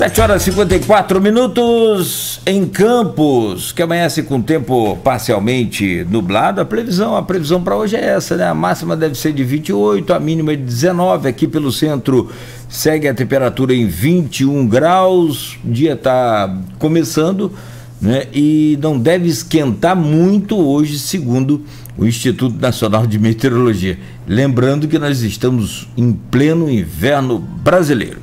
7h54 em Campos, que amanhece com tempo parcialmente nublado. A previsão para hoje é essa, né? A máxima deve ser de 28, a mínima de 19. Aqui pelo centro segue a temperatura em 21 graus. O dia está começando, né? E não deve esquentar muito hoje, segundo o Instituto Nacional de Meteorologia. Lembrando que nós estamos em pleno inverno brasileiro.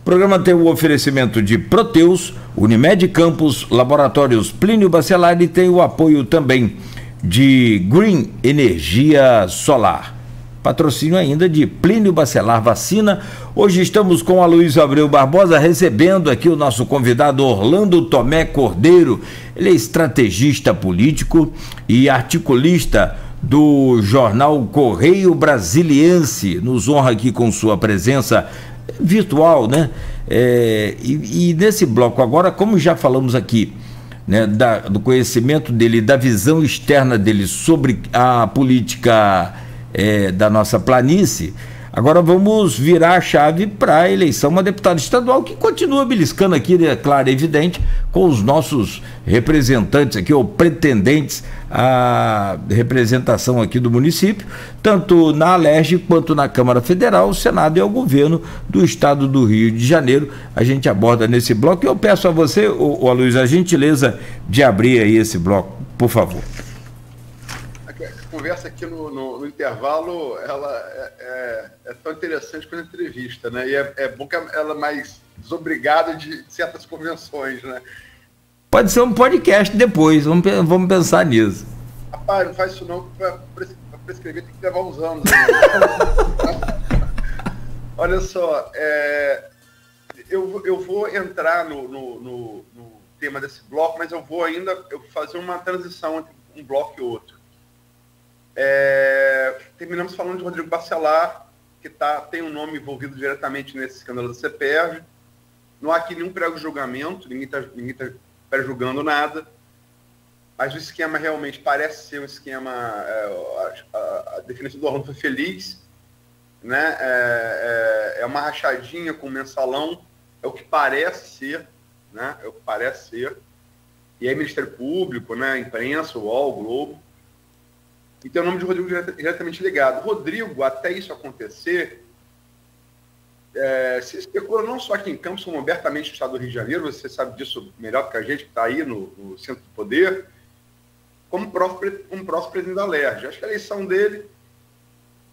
O programa tem o oferecimento de Proteus, Unimed Campos, Laboratórios Plínio Bacelar e tem o apoio também de Green Energia Solar. Patrocínio ainda de Plínio Bacelar Vacina. Hoje estamos com a Aloysio Abreu Barbosa, recebendo aqui o nosso convidado Orlando Tomé Cordeiro. Ele é estrategista político e articulista do jornal Correio Brasiliense. Nos honra aqui com sua presença virtual, né? E nesse bloco agora, como já falamos aqui, né, do conhecimento dele, da visão externa dele sobre a política da nossa planície, agora vamos virar a chave para a eleição a deputado estadual, que continua beliscando aqui, é claro, é evidente, com os nossos representantes aqui, ou pretendentes à representação aqui do município, tanto na Alerj quanto na Câmara Federal, o Senado e o governo do estado do Rio de Janeiro. A gente aborda nesse bloco e eu peço a você, Aloysio, a gentileza de abrir aí esse bloco, por favor. A conversa aqui no intervalo, ela é tão interessante quanto a entrevista, né? E é bom que ela é mais desobrigada de certas convenções, né? Pode ser um podcast depois, vamos pensar nisso. Rapaz, não faz isso não, para prescrever tem que levar uns anos. Olha só, eu vou entrar no tema desse bloco, mas eu vou ainda fazer uma transição entre um bloco e outro. Terminamos falando de Rodrigo Bacelar, que tem um nome envolvido diretamente nesse escândalo da CEPERJ. Não há aqui nenhum pré-julgamento, ninguém tá pré-julgando nada, mas o esquema realmente parece ser um esquema, a definição do Orlando foi feliz, né? É uma rachadinha com mensalão, é o que parece ser, né? É o que parece ser. E aí Ministério Público, né? Imprensa, UOL, Globo. E tem o nome de Rodrigo diretamente ligado. Rodrigo, até isso acontecer, se especula não só aqui em Campos, como abertamente no estado do Rio de Janeiro, você sabe disso melhor que a gente que está aí no centro do poder, como um próximo presidente da Alerj. Acho que a eleição dele,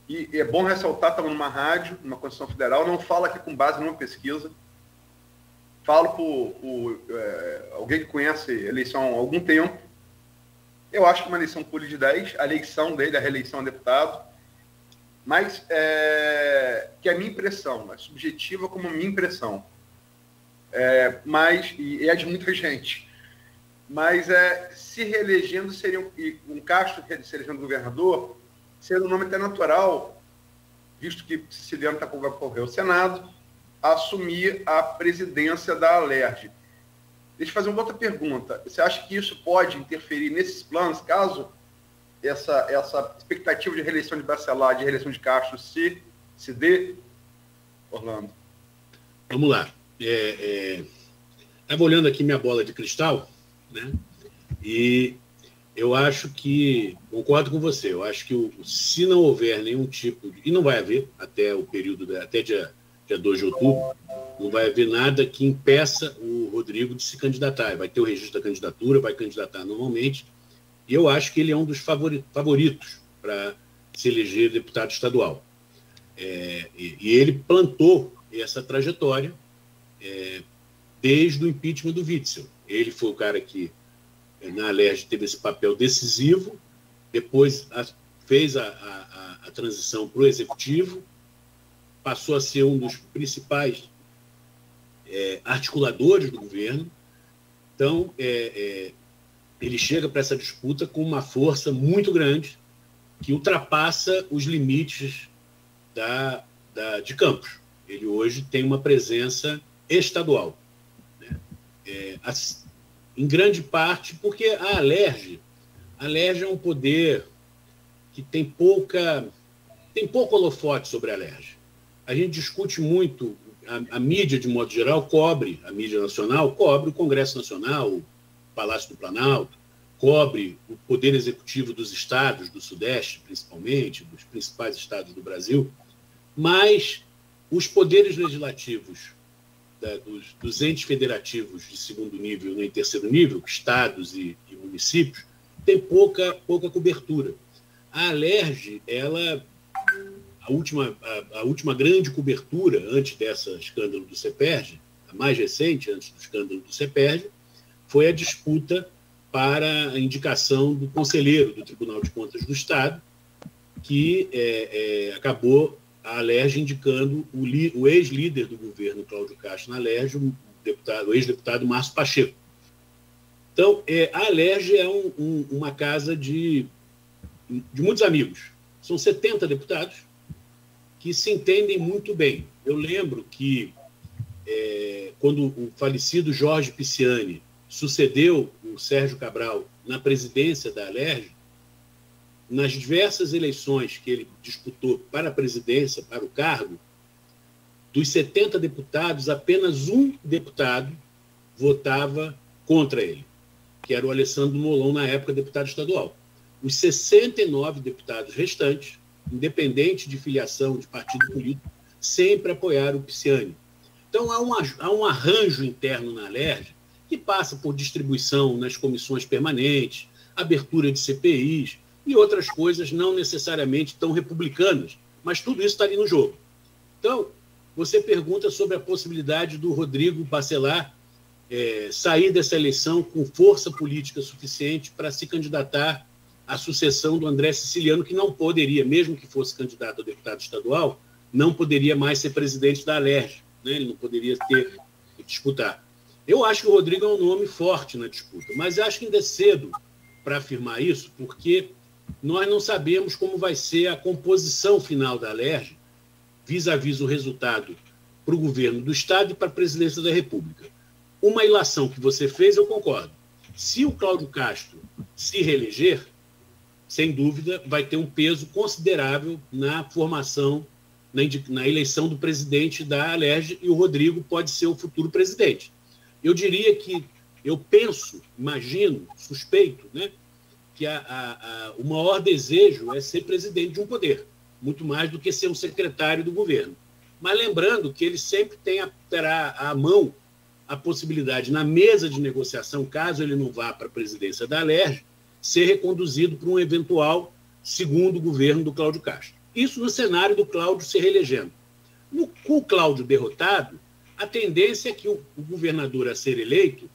e é bom ressaltar, estava numa rádio, numa Constituição Federal, não falo aqui com base numa pesquisa, falo por alguém que conhece a eleição há algum tempo. Eu acho que uma eleição pule de 10, a eleição dele, a reeleição a deputado, mas que é a minha impressão, é subjetiva como minha impressão, e é de muita gente, mas se reelegendo seria um Castro se elegendo governador, seria um nome até natural, visto que Siciliano está para concorrer ao Senado, a assumir a presidência da Alerj. Deixa eu fazer uma outra pergunta. Você acha que isso pode interferir nesses planos, caso essa expectativa de reeleição de Bacelar, de reeleição de Castro se dê, Orlando? Vamos lá. Estava olhando aqui minha bola de cristal, né? E eu acho que, concordo com você, eu acho que se não houver nenhum tipo e não vai haver até o período, até dia 2 de outubro, não vai haver nada que impeça o Rodrigo de se candidatar. Vai ter o registro da candidatura, vai candidatar normalmente. E eu acho que ele é um dos favoritos para se eleger deputado estadual. E ele plantou essa trajetória desde o impeachment do Witzel. Ele foi o cara que, na Alerj, teve esse papel decisivo, depois fez a transição para o executivo, passou a ser um dos principais articuladores do governo. Então, ele chega para essa disputa com uma força muito grande que ultrapassa os limites de Campos. Ele hoje tem uma presença estadual, né? Em grande parte porque a Alerj é um poder que tem pouco holofote sobre a Alerj. A gente discute muito a mídia, de modo geral, cobre, a mídia nacional cobre o Congresso Nacional, o Palácio do Planalto, cobre o poder executivo dos estados do Sudeste, principalmente, dos principais estados do Brasil, mas os poderes legislativos dos entes federativos de segundo nível e terceiro nível, estados e municípios, têm pouca cobertura. A Alerj, a última grande cobertura antes desse escândalo do CEPERJ, a mais recente antes do escândalo do CEPERJ, foi a disputa para a indicação do conselheiro do Tribunal de Contas do Estado, que acabou a Alerj indicando o ex-líder do governo, Cláudio Castro, na Alerj, o ex-deputado Márcio Pacheco. Então, a Alerj é uma casa de muitos amigos. São 70 deputados que se entendem muito bem. Eu lembro que, quando o falecido Jorge Pisciani sucedeu o Sérgio Cabral na presidência da Alerj, nas diversas eleições que ele disputou para a presidência, para o cargo, dos 70 deputados, apenas um deputado votava contra ele, que era o Alessandro Molon, na época deputado estadual. Os 69 deputados restantes, independente de filiação de partido político, sempre apoiaram o Pisciani. Então, há um arranjo interno na Alerj que passa por distribuição nas comissões permanentes, abertura de CPIs e outras coisas não necessariamente tão republicanas, mas tudo isso está ali no jogo. Então, você pergunta sobre a possibilidade do Rodrigo Bacelar sair dessa eleição com força política suficiente para se candidatar à sucessão do André Siciliano, que não poderia, mesmo que fosse candidato a deputado estadual, não poderia mais ser presidente da Alerj, né? Ele não poderia disputar. Eu acho que o Rodrigo é um nome forte na disputa, mas acho que ainda é cedo para afirmar isso, porque nós não sabemos como vai ser a composição final da Alerj, vis-à-vis o resultado para o governo do Estado e para a presidência da República. Uma ilação que você fez, eu concordo. Se o Cláudio Castro se reeleger, sem dúvida, vai ter um peso considerável na formação, na eleição do presidente da Alerj, e o Rodrigo pode ser o futuro presidente. Eu diria que, eu penso, imagino, suspeito, né, que o maior desejo é ser presidente de um poder, muito mais do que ser um secretário do governo. Mas lembrando que ele sempre terá à mão a possibilidade, na mesa de negociação, caso ele não vá para a presidência da Alerj, ser reconduzido por um eventual segundo governo do Cláudio Castro. Isso no cenário do Cláudio se reelegendo. Com o Cláudio derrotado, a tendência é que o governador a ser eleito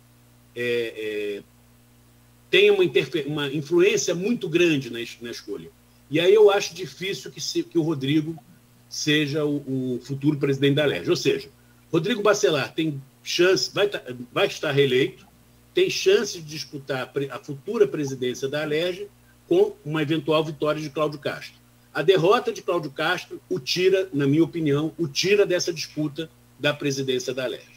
tenha uma influência muito grande na escolha. E aí eu acho difícil que o Rodrigo seja o futuro presidente da Alerj. Ou seja, Rodrigo Bacelar tem chance, vai estar reeleito, tem chance de disputar a futura presidência da Alerj com uma eventual vitória de Cláudio Castro. A derrota de Cláudio Castro o tira, na minha opinião, dessa disputa da presidência da Alerj.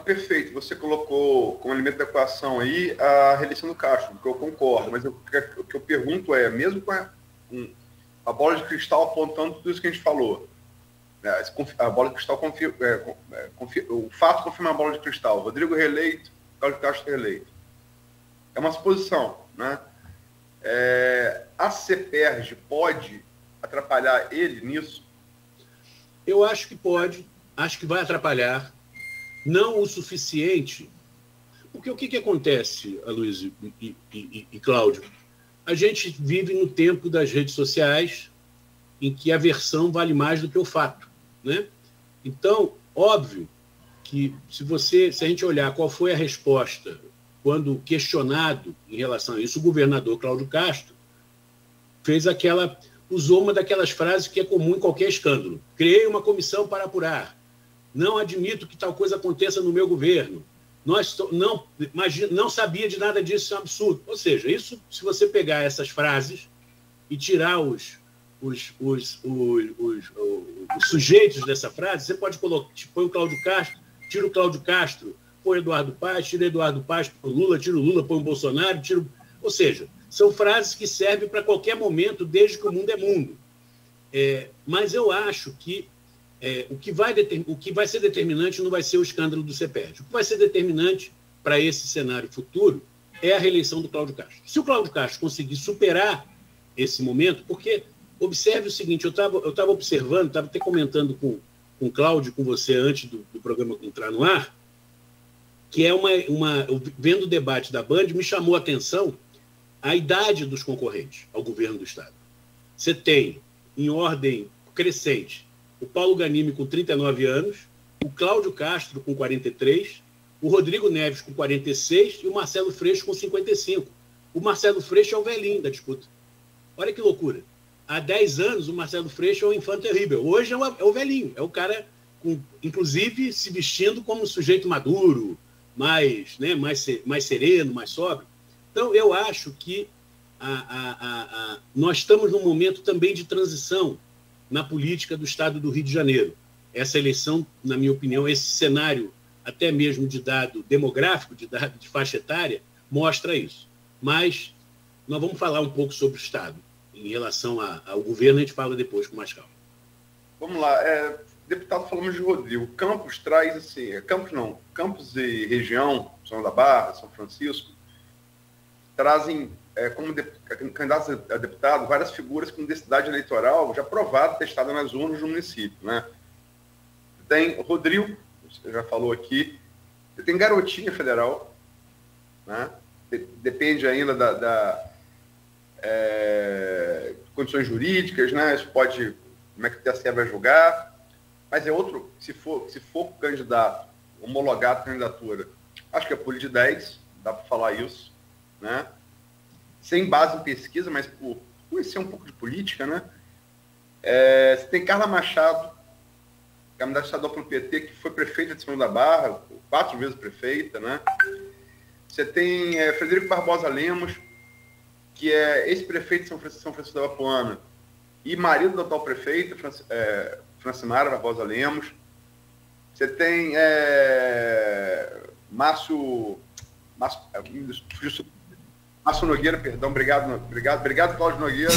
Perfeito. Você colocou como elemento da equação aí a reeleição do Castro, que eu concordo, mas o que eu pergunto é, mesmo com a bola de cristal apontando tudo isso que a gente falou, a bola de cristal o fato confirma a bola de cristal, Rodrigo reeleito, Cláudio Castro reeleito. É uma suposição, né? A CEPERJ pode atrapalhar ele nisso? Eu acho que pode, acho que vai atrapalhar, não o suficiente, porque o que acontece, Aloysio e Cláudio? A gente vive no tempo das redes sociais em que a versão vale mais do que o fato, né? Então, óbvio que se a gente olhar qual foi a resposta quando questionado em relação a isso, o governador Cláudio Castro usou uma daquelas frases que é comum em qualquer escândalo. Criei uma comissão para apurar. Não admito que tal coisa aconteça no meu governo. Não sabia de nada disso, isso é um absurdo. Ou seja, isso, se você pegar essas frases e tirar os sujeitos dessa frase, você pode põe o Cláudio Castro, tira o Cláudio Castro, põe Eduardo Paes, tira Eduardo Paes, põe o Lula, tira o Lula, põe o Bolsonaro, tira... Ou seja, são frases que servem para qualquer momento, desde que o mundo é mundo. Mas eu acho que o que vai ser determinante não vai ser o escândalo do CEPERJ. O que vai ser determinante para esse cenário futuro é a reeleição do Cláudio Castro. Se o Cláudio Castro conseguir superar esse momento, porque observe o seguinte, eu estava observando, estava até comentando com o Cláudio, com você, antes do programa entrar no ar, que é vendo o debate da Band, me chamou a atenção a idade dos concorrentes ao governo do Estado. Você tem, em ordem crescente, o Paulo Ganimi com 39 anos, o Cláudio Castro com 43, o Rodrigo Neves com 46 e o Marcelo Freixo com 55. O Marcelo Freixo é o velhinho da disputa. Olha que loucura. Há 10 anos, o Marcelo Freixo é o infante terrível. Hoje é o velhinho, é o cara, inclusive, se vestindo como um sujeito maduro, mais sereno, mais sóbrio. Então, eu acho que nós estamos num momento também de transição na política do Estado do Rio de Janeiro. Essa eleição, na minha opinião, esse cenário, até mesmo de dado demográfico, de dado de faixa etária, mostra isso. Mas nós vamos falar um pouco sobre o Estado. Em relação ao governo, a gente fala depois com mais calma. Vamos lá. Deputado, falamos de Rodrigo. Campos traz, assim, Campos e região, São da Barra, São Francisco, trazem, como candidatos a deputado, várias figuras com densidade eleitoral já provada, testada nas urnas do município, né? Tem Rodrigo, você já falou aqui, tem Garotinha Federal, né? Depende ainda condições jurídicas, né? Isso pode, como é que o TSE vai julgar, mas é outro, se for candidato, homologado a candidatura, acho que é Poli de 10, dá para falar isso, né? Sem base em pesquisa, mas por conhecer um pouco de política, né? Você tem Carla Machado, candidata estadual pelo PT, que foi prefeita de São da Barra, 4 vezes prefeita, né? Você tem Frederico Barbosa Lemos, que é ex-prefeito de São Francisco da Bapuana e marido da atual prefeita, Francimara Barbosa Lemos. Você tem Márcio Nogueira, perdão, obrigado, Cláudio Nogueira.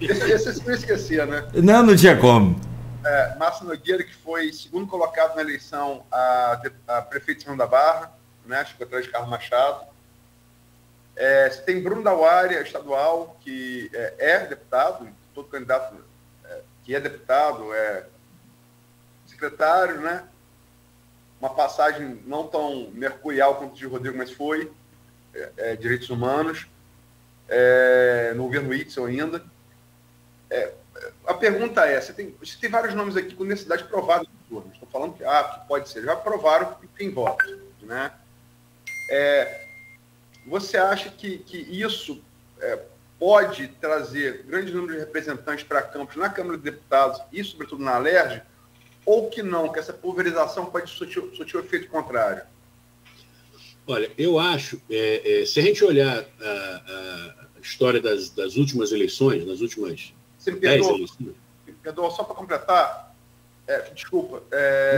Esse eu esquecia, né? Não tinha como. Márcio Nogueira, que foi segundo colocado na eleição a prefeito de São da Barra, né? Ficou atrás de Carlos Machado. Você tem Bruno Dauária, estadual, que é deputado, todo candidato que é deputado, é secretário, né? Uma passagem não tão mercurial quanto de Rodrigo, mas foi, direitos humanos, no governo Itzel ainda. A pergunta você tem vários nomes aqui com necessidade provada de turno. Estou falando que pode ser, já provaram que tem voto, né? Você acha que isso pode trazer grande número de representantes para Campos na Câmara de Deputados e, sobretudo, na Alerj, ou que não, que essa pulverização pode surtir o efeito contrário? Olha, eu acho, se a gente olhar a história das últimas eleições, nas últimas 10 eleições... Perdoa, só para completar, desculpa,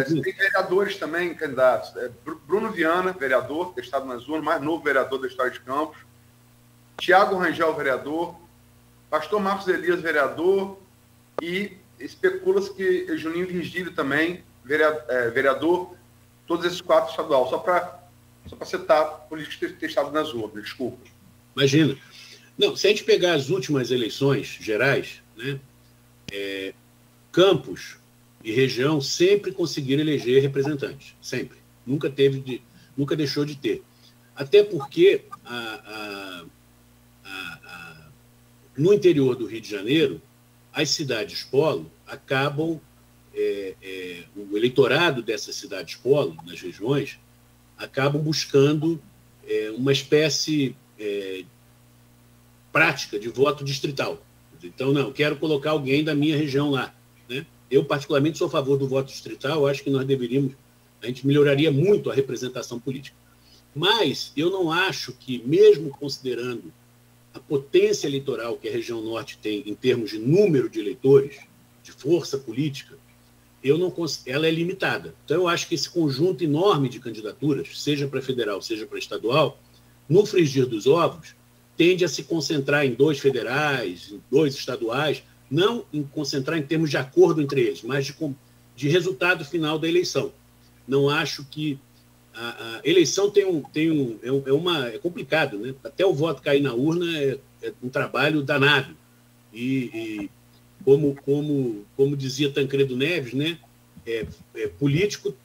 você tem vereadores também, candidatos. Bruno Viana, vereador, testado nas urnas, mais novo vereador da história de Campos. Tiago Rangel, vereador. Pastor Marcos Elias, vereador. E especula-se que Juninho Virgílio também, vereador. Todos esses 4 estadual. Só para citar políticos testados nas urnas, desculpa. Imagina. Não, se a gente pegar as últimas eleições gerais, né, Campos e região sempre conseguiram eleger representantes, sempre. Nunca deixou de ter. Até porque no interior do Rio de Janeiro, as cidades polo acabam, o eleitorado dessas cidades polo, nas regiões, acabam buscando uma espécie prática de voto distrital. Então, não, quero colocar alguém da minha região lá, né? Eu, particularmente, sou a favor do voto distrital, acho que a gente melhoraria muito a representação política. Mas eu não acho que, mesmo considerando a potência eleitoral que a região norte tem em termos de número de eleitores, de força política, ela é limitada. Então, eu acho que esse conjunto enorme de candidaturas, seja para federal, seja para estadual, no frigir dos ovos, tende a se concentrar em 2 federais, em 2 estaduais, não em concentrar em termos de acordo entre eles, mas de resultado final da eleição. Não acho que a eleição é complicado, né? Até o voto cair na urna é um trabalho danado. E como dizia Tancredo Neves, né? Político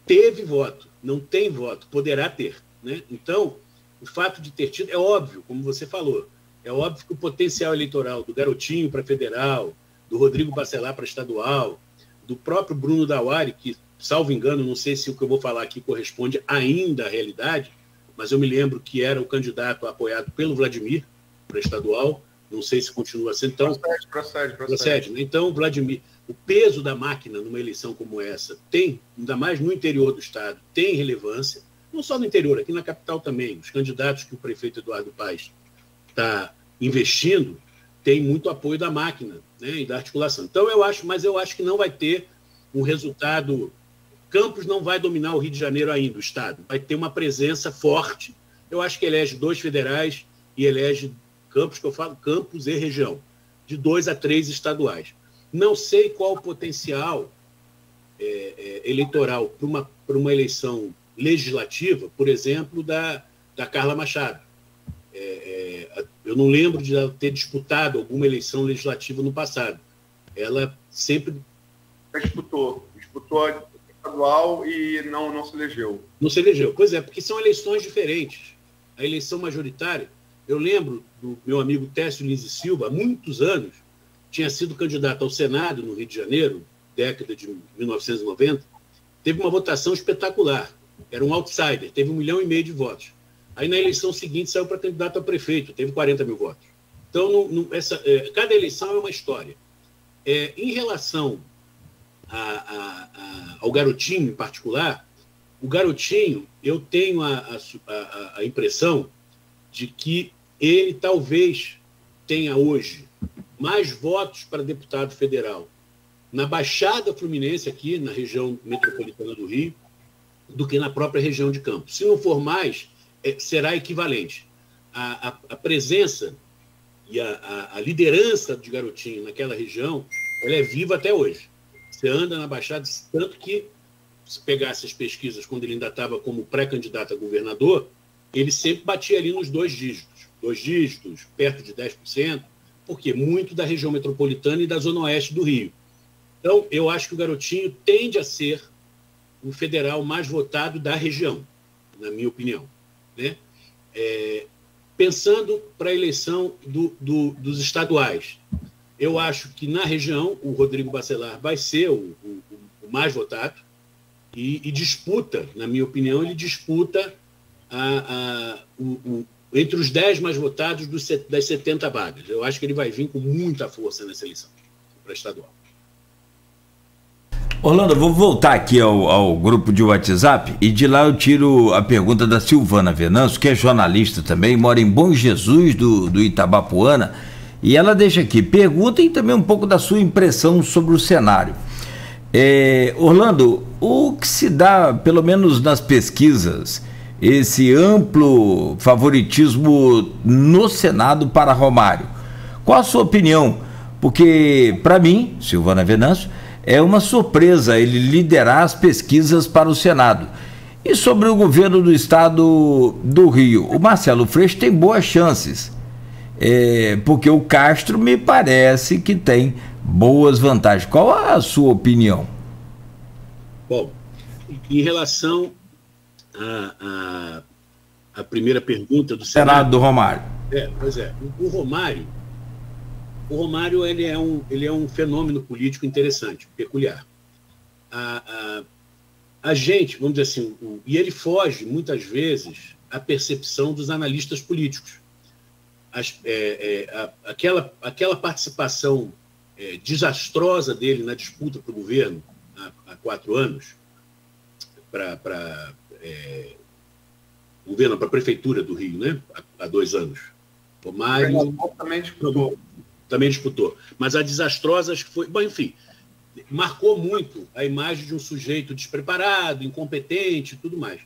teve voto, não tem voto, poderá ter, né? Então, o fato de ter tido, é óbvio, como você falou, é óbvio que o potencial eleitoral do Garotinho para federal, do Rodrigo Bacelar para estadual, do próprio Bruno Dauari, que, salvo engano, não sei se o que eu vou falar aqui corresponde ainda à realidade, mas eu me lembro que era o candidato apoiado pelo Vladimir para estadual, não sei se continua sendo. Então, procede. Então, Vladimir, o peso da máquina numa eleição como essa tem, ainda mais no interior do estado, tem relevância, não só no interior, aqui na capital também. Os candidatos que o prefeito Eduardo Paes está investindo têm muito apoio da máquina, né, e da articulação. Então, eu acho que não vai ter um resultado. Campos não vai dominar o Rio de Janeiro ainda, o estado. Vai ter uma presença forte. Eu acho que elege 2 federais e elege Campos, que eu falo, Campos e região, de 2 a 3 estaduais. Não sei qual o potencial eleitoral para uma eleição legislativa, por exemplo, da Carla Machado. Eu não lembro de ela ter disputado alguma eleição legislativa no passado. Ela sempre... Disputou estadual e não se elegeu. Não se elegeu. Pois é, porque são eleições diferentes. A eleição majoritária, eu lembro do meu amigo Técio Lins e Silva, há muitos anos, tinha sido candidato ao Senado no Rio de Janeiro, década de 1990, teve uma votação espetacular. Era um outsider, teve 1,5 milhão de votos. Aí, na eleição seguinte, saiu para candidato a prefeito, teve 40 mil votos. Então, cada eleição é uma história. Em relação ao Garotinho, em particular, o Garotinho, eu tenho a impressão de que ele talvez tenha hoje mais votos para deputado federal na Baixada Fluminense, aqui na região metropolitana do Rio, do que na própria região de Campos. Se não for mais, será equivalente. A presença e a liderança de Garotinho naquela região, ela é viva até hoje. Você anda na Baixada, tanto que, se pegasse as pesquisas quando ele ainda estava como pré-candidato a governador, ele sempre batia ali nos 2 dígitos, perto de 10%, porque muito da região metropolitana e da zona oeste do Rio. Então, eu acho que o Garotinho tende a ser o federal mais votado da região, na minha opinião, né? Pensando para a eleição dos estaduais, eu acho que na região o Rodrigo Bacelar vai ser o mais votado e disputa, na minha opinião, ele disputa entre os 10 mais votados das 70 vagas. Eu acho que ele vai vir com muita força nessa eleição para estadual. Orlando, eu vou voltar aqui ao grupo de WhatsApp e de lá eu tiro a pergunta da Silvana Venâncio, que é jornalista também, mora em Bom Jesus do Itabapuana, e ela deixa aqui, perguntem também um pouco da sua impressão sobre o cenário. Orlando, o que se dá, pelo menos nas pesquisas, esse amplo favoritismo no Senado para Romário? Qual a sua opinião? Porque, para mim, Silvana Venâncio, é uma surpresa ele liderar as pesquisas para o Senado. E sobre o governo do estado do Rio, o Marcelo Freixo tem boas chances, porque o Castro me parece que tem boas vantagens. Qual a sua opinião? Bom, em relação à primeira pergunta do Senado do Romário. Pois é, o Romário ele é um fenômeno político interessante, peculiar. A gente, vamos dizer assim, e ele foge, muitas vezes, à percepção dos analistas políticos. Aquela participação desastrosa dele na disputa para o governo há 4 anos, para governo, para a prefeitura do Rio, né? Há 2 anos. Romário também disputou. Mas a desastrosa, acho que foi... Bom, enfim, marcou muito a imagem de um sujeito despreparado, incompetente e tudo mais.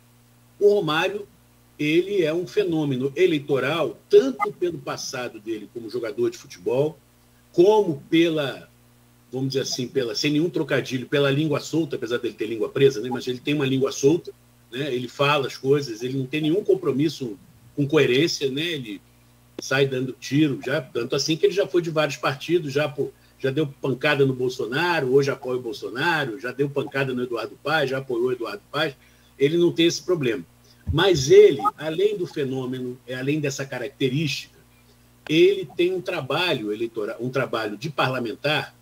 O Romário, ele é um fenômeno eleitoral, tanto pelo passado dele como jogador de futebol, como pela vamos dizer assim, sem nenhum trocadilho, pela língua solta, apesar dele ter língua presa, né? Mas ele tem uma língua solta, né? Ele fala as coisas, ele não tem nenhum compromisso com coerência, né? Ele sai dando tiro, tanto assim que ele já foi de vários partidos, já deu pancada no Bolsonaro, hoje apoia o Bolsonaro, já deu pancada no Eduardo Paes, já apoiou o Eduardo Paes. Ele não tem esse problema. Mas ele, além do fenômeno, além dessa característica, ele tem um trabalho eleitoral, um trabalho de parlamentar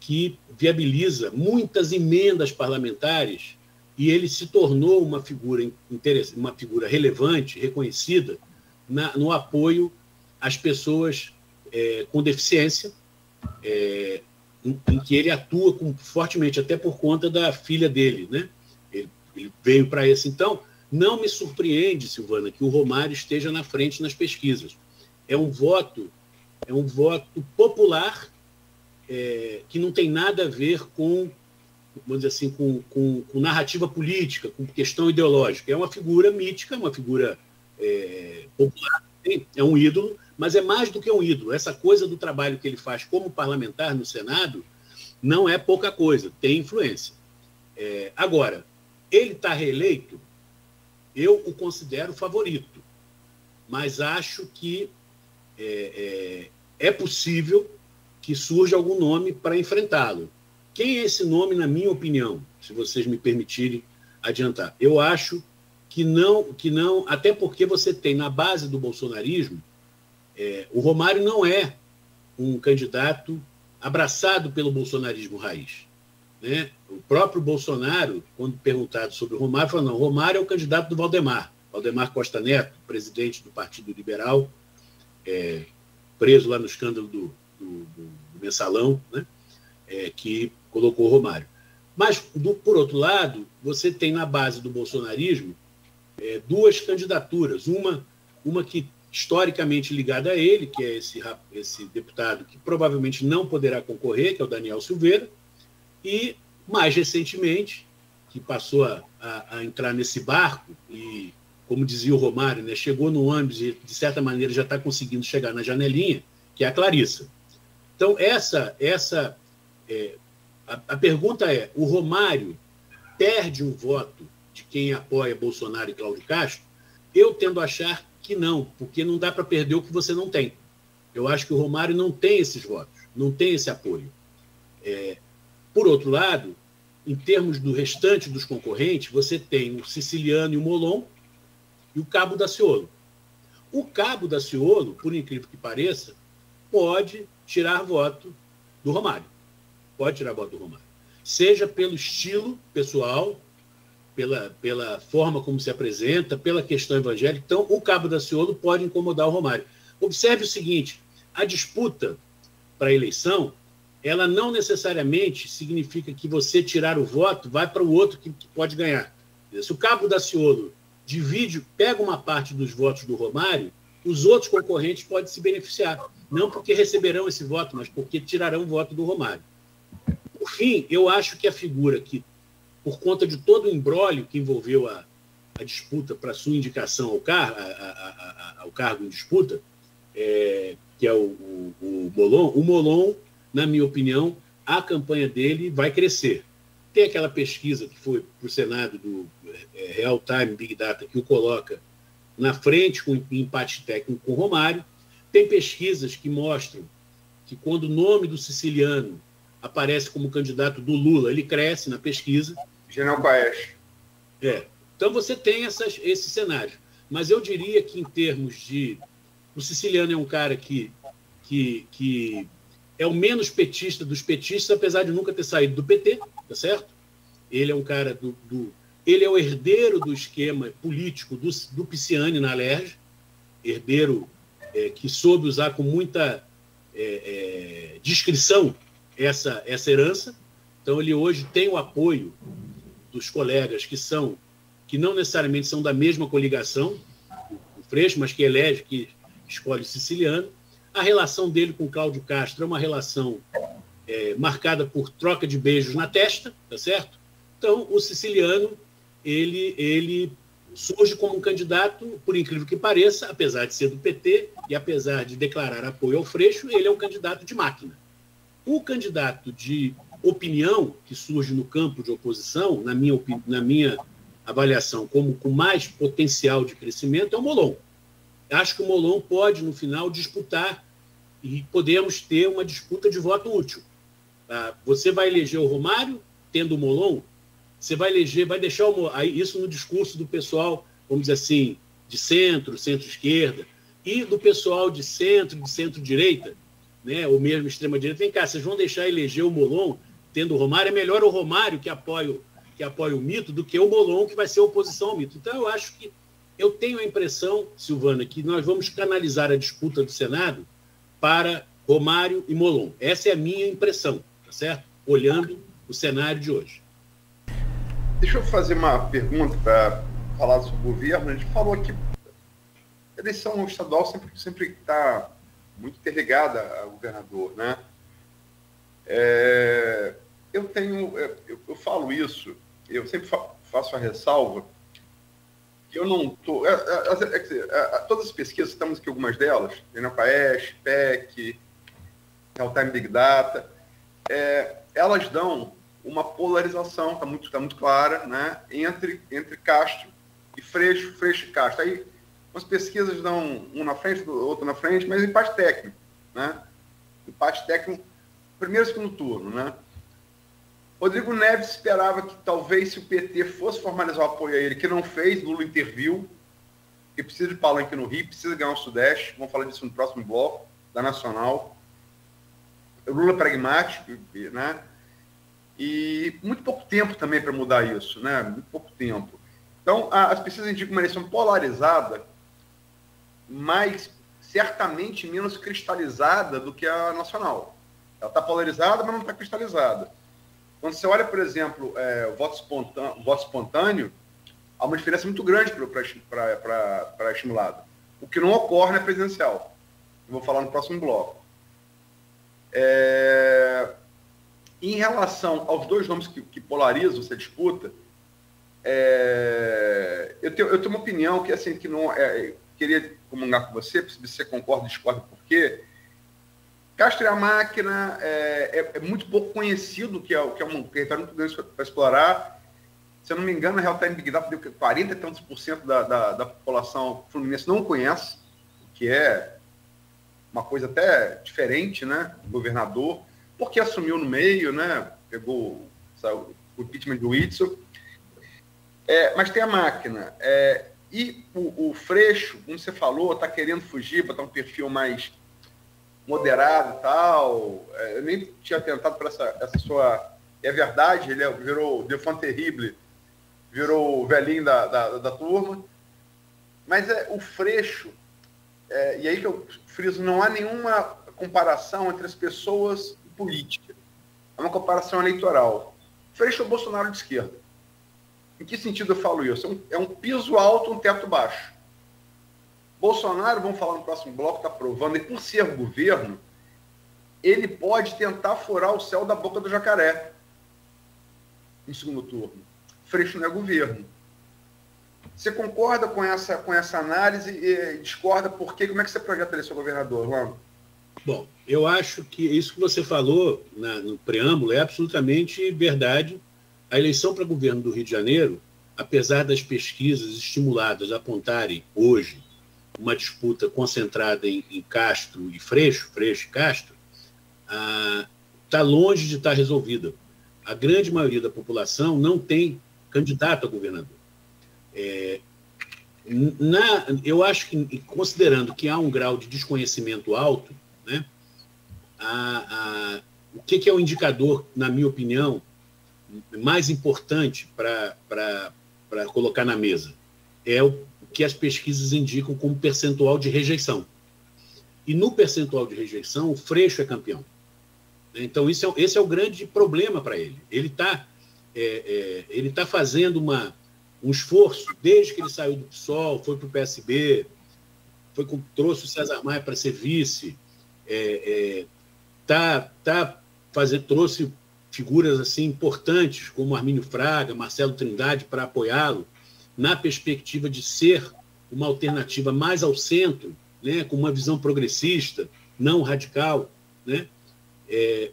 que viabiliza muitas emendas parlamentares, e ele se tornou uma figura relevante, reconhecida, no apoio às pessoas com deficiência, em que ele atua fortemente, até por conta da filha dele, né? Ele veio para isso. Então, não me surpreende, Silvana, que o Romário esteja na frente nas pesquisas. É um voto popular, que não tem nada a ver com, vamos dizer assim, com narrativa política, com questão ideológica. É uma figura mítica, uma figura popular, é um ídolo, mas é mais do que um ídolo. Essa coisa do trabalho que ele faz como parlamentar no Senado não é pouca coisa, tem influência. Agora, ele está reeleito, eu o considero favorito, mas acho que é possível que surja algum nome para enfrentá-lo. Quem é esse nome, na minha opinião, se vocês me permitirem adiantar? Eu acho que não, até porque você tem na base do bolsonarismo, o Romário não é um candidato abraçado pelo bolsonarismo raiz, né? O próprio Bolsonaro, quando perguntado sobre o Romário, falou: não, o Romário é o candidato do Valdemar Costa Neto, presidente do Partido Liberal, preso lá no escândalo do Mensalão, né? Que colocou o Romário. Mas, por outro lado, você tem na base do bolsonarismo duas candidaturas, uma que historicamente ligada a ele, que é esse deputado que provavelmente não poderá concorrer, que é o Daniel Silveira, e, mais recentemente, que passou a entrar nesse barco e, como dizia o Romário, né, chegou no ônibus e, de certa maneira, já está conseguindo chegar na janelinha, que é a Clarissa. Então, a pergunta é: o Romário perde um voto de quem apoia Bolsonaro e Cláudio Castro? Eu tendo a achar que não, porque não dá para perder o que você não tem. Eu acho que o Romário não tem esses votos, não tem esse apoio. Por outro lado, em termos do restante dos concorrentes, você tem o Siciliano e o Molon e o Cabo Daciolo. O Cabo Daciolo, por incrível que pareça, pode tirar voto do Romário. Pode tirar voto do Romário. Seja pelo estilo pessoal, pela forma como se apresenta, pela questão evangélica. Então, o Cabo Daciolo pode incomodar o Romário. Observe o seguinte: a disputa para a eleição, ela não necessariamente significa que você tirar o voto vai para o outro que pode ganhar. Se o Cabo Daciolo pega uma parte dos votos do Romário, os outros concorrentes podem se beneficiar. Não porque receberão esse voto, mas porque tirarão o voto do Romário. Por fim, eu acho que a figura que, por conta de todo o imbróglio que envolveu a disputa para sua indicação ao cargo em disputa, que é o Molon, na minha opinião, a campanha dele vai crescer. Tem aquela pesquisa que foi para o Senado do Real Time Big Data, que o coloca na frente, com empate técnico com o Romário. Tem pesquisas que mostram que, quando o nome do Siciliano aparece como candidato do Lula, ele cresce na pesquisa. General Paes. Então, você tem esse cenário. Mas eu diria que, em termos de... O Siciliano é um cara que é o menos petista dos petistas, apesar de nunca ter saído do PT, tá certo? Ele é um cara ele é o herdeiro do esquema político do Pisciani na Alerj, herdeiro que soube usar com muita discrição essa herança. Então, ele hoje tem o apoio dos colegas que não necessariamente são da mesma coligação, o Freixo, mas que escolhe o Siciliano. A relação dele com Cláudio Castro é uma relação marcada por troca de beijos na testa, tá certo? Então, o Siciliano, ele surge como um candidato, por incrível que pareça, apesar de ser do PT e apesar de declarar apoio ao Freixo, ele é um candidato de máquina. o candidato de opinião que surge no campo de oposição, na minha avaliação, como com mais potencial de crescimento, é o Molon. Acho que o Molon pode, no final, disputar e podemos ter uma disputa de voto útil. Você vai eleger o Romário, tendo o Molon, você vai deixar isso no discurso do pessoal, vamos dizer assim, de centro-esquerda, e do pessoal de centro-direita, né, ou mesmo extrema-direita. Vem cá, vocês vão deixar eleger o Molon, tendo o Romário? É melhor o Romário que apoia o mito do que o Molon, que vai ser oposição ao mito. Então, eu tenho a impressão, Silvana, que nós vamos canalizar a disputa do Senado para Romário e Molon. Essa é a minha impressão, tá certo? Olhando o cenário de hoje. Deixa eu fazer uma pergunta para falar sobre o governo. A gente falou aqui, a eleição estadual sempre está muito interligada ao governador, né? Eu falo isso, eu sempre faço a ressalva que eu não estou... todas as pesquisas, estamos aqui algumas delas, Enapaes, PEC, Real Time Big Data, elas dão uma polarização, está muito clara, né, entre Castro e Freixo e Castro. Aí as pesquisas dão um na frente, outro na frente, mas empate técnico, né? Empate técnico, primeiro e segundo turno, né? Rodrigo Neves esperava que talvez, se o PT fosse formalizar o apoio a ele, que não fez, Lula interviu, que precisa de palanque no Rio, precisa ganhar o Sudeste, vamos falar disso no próximo bloco, da Nacional. Lula pragmático, né? E muito pouco tempo também para mudar isso, né? Muito pouco tempo. Então, as pesquisas indicam uma eleição polarizada, mas certamente menos cristalizada do que a nacional. Ela está polarizada, mas não está cristalizada. Quando você olha, por exemplo, o voto espontâneo, há uma diferença muito grande para estimulado. O que não ocorre na presidencial. Eu vou falar no próximo bloco. Em relação aos dois nomes que polarizam essa disputa, eu tenho uma opinião que, assim, que não queria comungar com você, se você concorda ou discorda, por quê? Castro e a Máquina é muito pouco conhecido, que é um território muito grande para explorar. Se eu não me engano, a Real Time Big Data deu 40 e tantos % da população fluminense não conhece, que é uma coisa até diferente, né? O governador, porque assumiu no meio, né? Pegou o impeachment do Whitson. Mas tem a Máquina. E o Freixo, como você falou, está querendo fugir, botar um perfil mais moderado e tal. Eu nem tinha tentado para essa sua... É verdade, ele virou Delfant Terrible, virou o velhinho da turma. Mas o Freixo, e aí que eu friso, não há nenhuma comparação entre as pessoas e política. É uma comparação eleitoral. Freixo é o Bolsonaro de esquerda. Em que sentido eu falo isso? É um piso alto, um teto baixo. Bolsonaro, vamos falar no próximo bloco, está provando, e por ser governo, ele pode tentar furar o céu da boca do jacaré em segundo turno. Freixo não é governo. Você concorda com essa análise e discorda por quê? Como é que você projeta ele, seu governador, Orlando? Bom, eu acho que isso que você falou no preâmbulo é absolutamente verdade. A eleição para governo do Rio de Janeiro, apesar das pesquisas estimuladas apontarem hoje uma disputa concentrada em Castro e Freixo e Castro, está longe de estar resolvida. A grande maioria da população não tem candidato a governador. Eu acho que, considerando que há um grau de desconhecimento alto, né, o que é o indicador, na minha opinião, mais importante para colocar na mesa? É o que as pesquisas indicam como percentual de rejeição. E no percentual de rejeição, o Freixo é campeão. Então, esse é o grande problema para ele. Ele tá fazendo um esforço, desde que ele saiu do PSOL, foi para o PSB, trouxe o César Maia para ser vice, trouxe figuras assim importantes, como Armínio Fraga, Marcelo Trindade, para apoiá-lo, na perspectiva de ser uma alternativa mais ao centro, né, com uma visão progressista, não radical, né?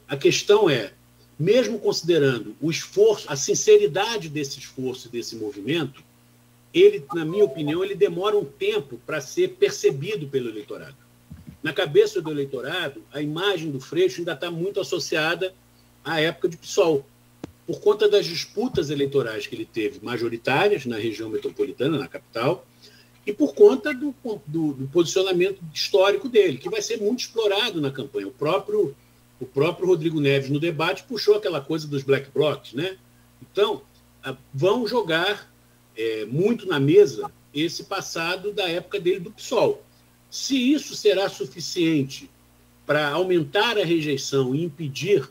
A questão é, mesmo considerando o esforço, a sinceridade desse esforço, desse movimento, ele, na minha opinião, ele demora um tempo para ser percebido pelo eleitorado. Na cabeça do eleitorado, a imagem do Freixo ainda está muito associada à época de PSOL, por conta das disputas eleitorais que ele teve, majoritárias na região metropolitana, na capital, e por conta do posicionamento histórico dele, que vai ser muito explorado na campanha. O próprio Rodrigo Neves, no debate, puxou aquela coisa dos black blocs, né? Então, vão jogar muito na mesa esse passado da época dele do PSOL. Se isso será suficiente para aumentar a rejeição e impedir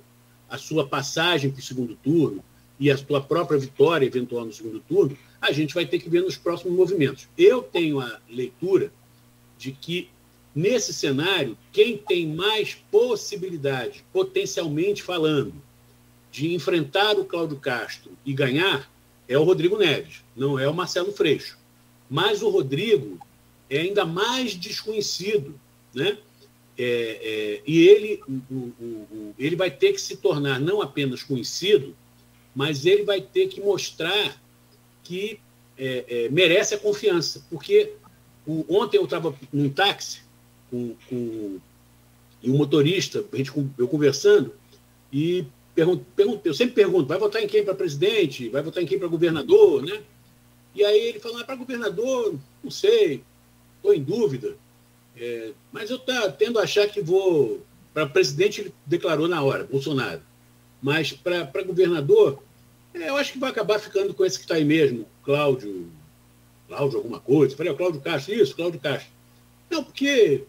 a sua passagem para o segundo turno e a sua própria vitória eventual no segundo turno, a gente vai ter que ver nos próximos movimentos. Eu tenho a leitura de que, nesse cenário, quem tem mais possibilidade, potencialmente falando, de enfrentar o Cláudio Castro e ganhar é o Rodrigo Neves, não é o Marcelo Freixo. Mas o Rodrigo é ainda mais desconhecido, né? E ele vai ter que se tornar não apenas conhecido, mas ele vai ter que mostrar que merece a confiança. Porque ontem eu estava num táxi com um motorista, eu conversando, e eu sempre pergunto, vai votar em quem para presidente? Vai votar em quem para governador? Né? E aí ele falou, para governador, não sei, estou em dúvida. Mas eu tendo a achar que vou... Para presidente, ele declarou na hora, Bolsonaro. Mas para governador, eu acho que vai acabar ficando com esse que está aí mesmo, Cláudio alguma coisa. Eu falei, Cláudio Castro, isso, Cláudio Castro. Não, porque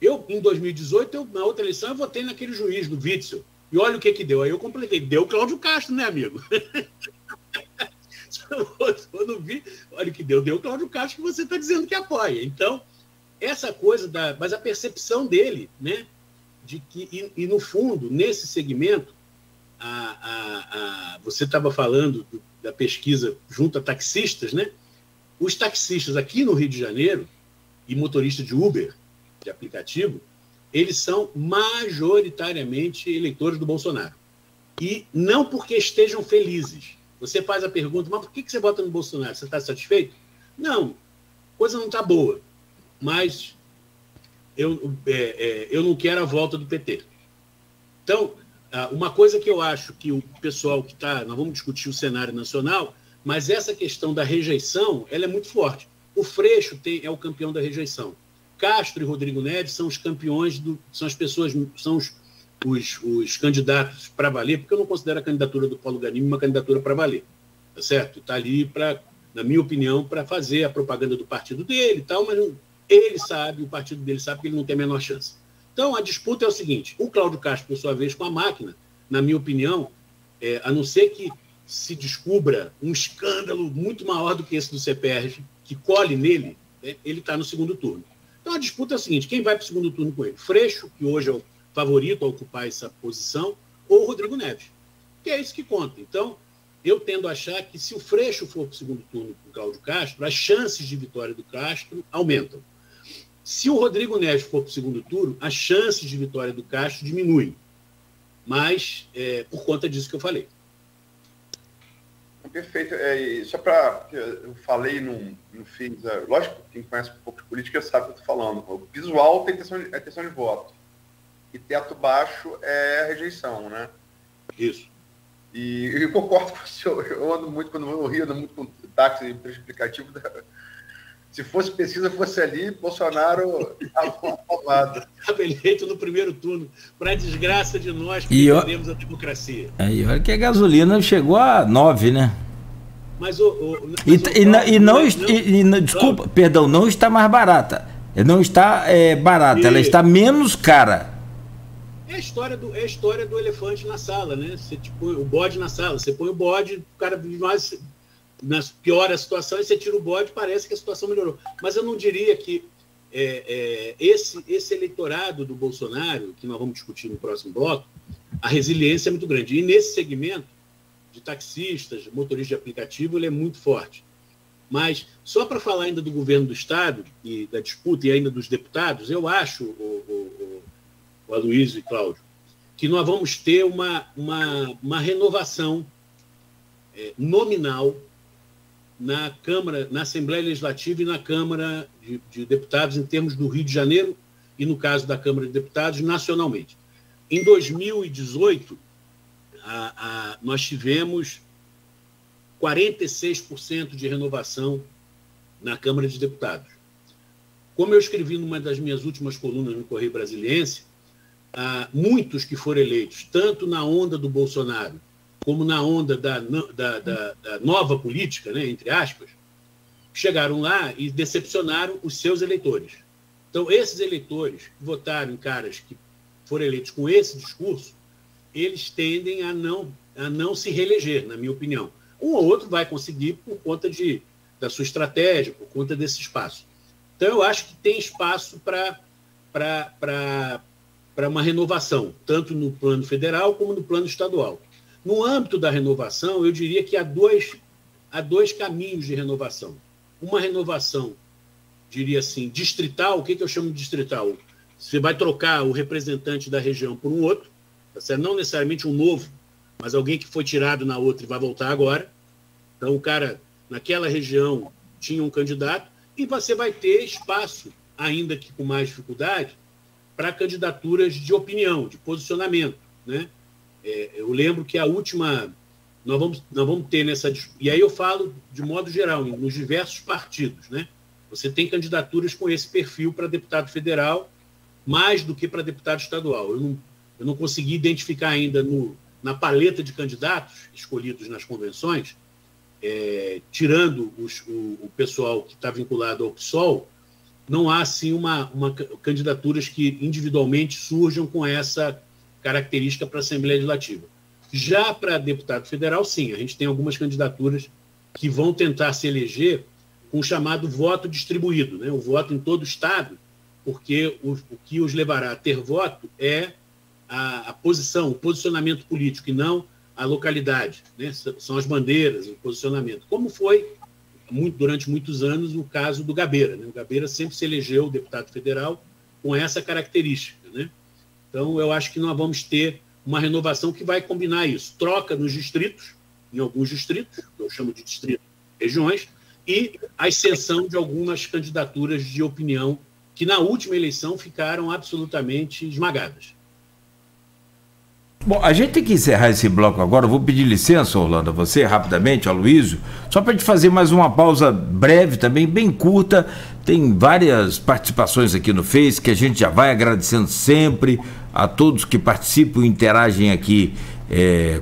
eu, em 2018, na outra eleição, eu votei naquele juiz, do Witzel. E olha o que deu. Aí eu completei. Deu Cláudio Castro, né, amigo? Eu não vi. Olha o que deu. Deu Cláudio Castro que você está dizendo que apoia. Então, essa coisa mas a percepção dele, né, de que, e no fundo, nesse segmento, você estava falando da pesquisa junto a taxistas, né? Os taxistas aqui no Rio de Janeiro e motoristas de Uber, de aplicativo, eles são majoritariamente eleitores do Bolsonaro. E não porque estejam felizes. Você faz a pergunta, mas por que você vota no Bolsonaro? Você está satisfeito? Não, a coisa não está boa. Mas eu não quero a volta do PT. Então, uma coisa que eu acho que o pessoal que está... Nós vamos discutir o cenário nacional, mas essa questão da rejeição, ela é muito forte. O Freixo é o campeão da rejeição. Castro e Rodrigo Neves são os campeões, são as pessoas, são os candidatos para valer, porque eu não considero a candidatura do Paulo Ganimi uma candidatura para valer. Tá certo? Está ali, na minha opinião, para fazer a propaganda do partido dele e tal, mas ele sabe, o partido dele sabe que ele não tem a menor chance. Então, a disputa é o seguinte: o Cláudio Castro, por sua vez, com a máquina, na minha opinião, a não ser que se descubra um escândalo muito maior do que esse do CPR, que colhe nele, né, ele está no segundo turno. Então, a disputa é o seguinte: quem vai para o segundo turno com ele? Freixo, que hoje é o favorito a ocupar essa posição, ou Rodrigo Neves? Que é isso que conta. Então, eu tendo a achar que se o Freixo for para o segundo turno com o Cláudio Castro, as chances de vitória do Castro aumentam. Se o Rodrigo Neves for para o segundo turno, as chances de vitória do Castro diminuem. Mas, por conta disso que eu falei. Perfeito. Só para... Eu falei, não fiz... Lógico, quem conhece um pouco de política sabe o que eu estou falando. O visual tem intenção de voto. E teto baixo é rejeição, né? Isso. E eu concordo com o senhor. Eu ando muito, quando eu rio, ando muito com táxi explicativo. Se fosse pesquisa, fosse ali, Bolsonaro estava aprovado. Estava eleito no primeiro turno, para a desgraça de nós que defendemos a democracia. E olha que a gasolina chegou a 9, né? Desculpa, perdão, não está mais barata. Não está barata, ela está menos cara. É a história do elefante na sala, né? Você põe o bode na sala, você põe o bode, o cara vive mais... piora a situação e você tira o bode, parece que a situação melhorou. Mas eu não diria que esse eleitorado do Bolsonaro, que nós vamos discutir no próximo bloco, a resiliência é muito grande. E nesse segmento de taxistas, motoristas de aplicativo, ele é muito forte. Mas, só para falar ainda do governo do Estado e da disputa e ainda dos deputados, eu acho, o Aloysio e Cláudio, que nós vamos ter uma renovação nominal na Câmara, na Assembleia Legislativa e na Câmara de Deputados, em termos do Rio de Janeiro e, no caso da Câmara de Deputados, nacionalmente. Em 2018, nós tivemos 46% de renovação na Câmara de Deputados. Como eu escrevi numa das minhas últimas colunas no Correio Brasiliense, muitos que foram eleitos, tanto na onda do Bolsonaro, como na onda da nova política, né, entre aspas, chegaram lá e decepcionaram os seus eleitores. Então, esses eleitores que votaram em caras que foram eleitos com esse discurso, eles tendem a não se reeleger, na minha opinião. Um ou outro vai conseguir por conta da sua estratégia, por conta desse espaço. Então, eu acho que tem espaço para uma renovação, tanto no plano federal como no plano estadual. No âmbito da renovação, eu diria que há dois caminhos de renovação. Uma renovação, diria assim, distrital. O que eu chamo de distrital? Você vai trocar o representante da região por um outro, não necessariamente um novo, mas alguém que foi tirado na outra e vai voltar agora. Então, o cara, naquela região, tinha um candidato, e você vai ter espaço, ainda que com mais dificuldade, para candidaturas de opinião, de posicionamento, né? Eu lembro que a última... Nós vamos ter nessa... E aí eu falo de modo geral, nos diversos partidos, né? Você tem candidaturas com esse perfil para deputado federal, mais do que para deputado estadual. Eu não consegui identificar ainda na paleta de candidatos escolhidos nas convenções, tirando o pessoal que está vinculado ao PSOL, não há, assim, candidaturas que individualmente surjam com essa característica para a Assembleia Legislativa. Já para deputado federal, sim, a gente tem algumas candidaturas que vão tentar se eleger com o chamado voto distribuído, né? O voto em todo o Estado, porque o que os levará a ter voto é a posição, o posicionamento político, e não a localidade, né? São as bandeiras, o posicionamento. Como foi, durante muitos anos, o caso do Gabeira, né? O Gabeira sempre se elegeu deputado federal com essa característica, né? Então, eu acho que nós vamos ter uma renovação que vai combinar isso. Troca nos distritos, em alguns distritos, que eu chamo de distritos, regiões, e a ascensão de algumas candidaturas de opinião que, na última eleição, ficaram absolutamente esmagadas. Bom, a gente tem que encerrar esse bloco agora. Eu vou pedir licença, Orlando, a você, rapidamente, a Aloysio, só para a gente fazer mais uma pausa breve também, bem curta. Tem várias participações aqui no Face, que a gente já vai agradecendo sempre a todos que participam e interagem aqui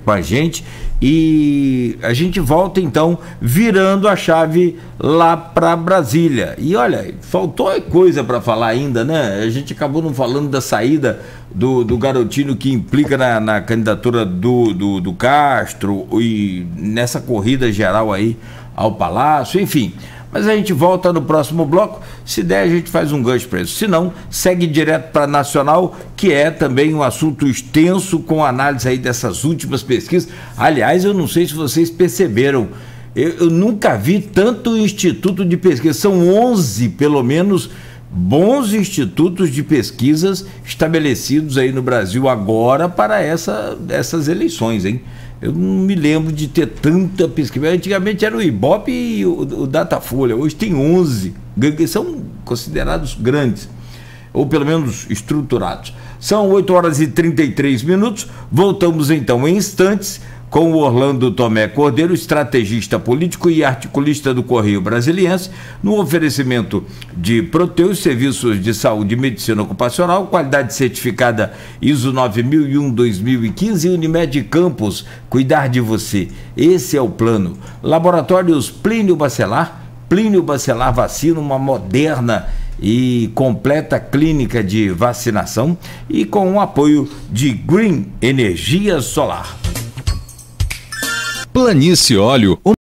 com a gente. E a gente volta, então, virando a chave lá para Brasília. E olha, faltou coisa para falar ainda, né? A gente acabou não falando da saída do garotinho que implica na candidatura do Castro e nessa corrida geral aí ao Palácio, enfim. Mas a gente volta no próximo bloco. Se der, a gente faz um gancho para isso. Se não, segue direto para a Nacional, que é também um assunto extenso, com análise aí dessas últimas pesquisas. Aliás, eu não sei se vocês perceberam, eu nunca vi tanto instituto de pesquisa. São 11, pelo menos, bons institutos de pesquisas estabelecidos aí no Brasil agora para essas eleições, hein? Eu não me lembro de ter tanta pesquisa. Antigamente era o Ibope e o Datafolha. Hoje tem 11. São considerados grandes, ou pelo menos estruturados. São 8h33. Voltamos então em instantes com o Orlando Tomé Cordeiro, estrategista político e articulista do Correio Brasiliense, no oferecimento de Proteus, serviços de saúde e medicina ocupacional, qualidade certificada ISO 9001-2015 e Unimed Campos, cuidar de você. Esse é o plano. Laboratórios Plínio Bacelar Vacina, uma moderna e completa clínica de vacinação, e com o apoio de Green Energia Solar. Planície Óleo,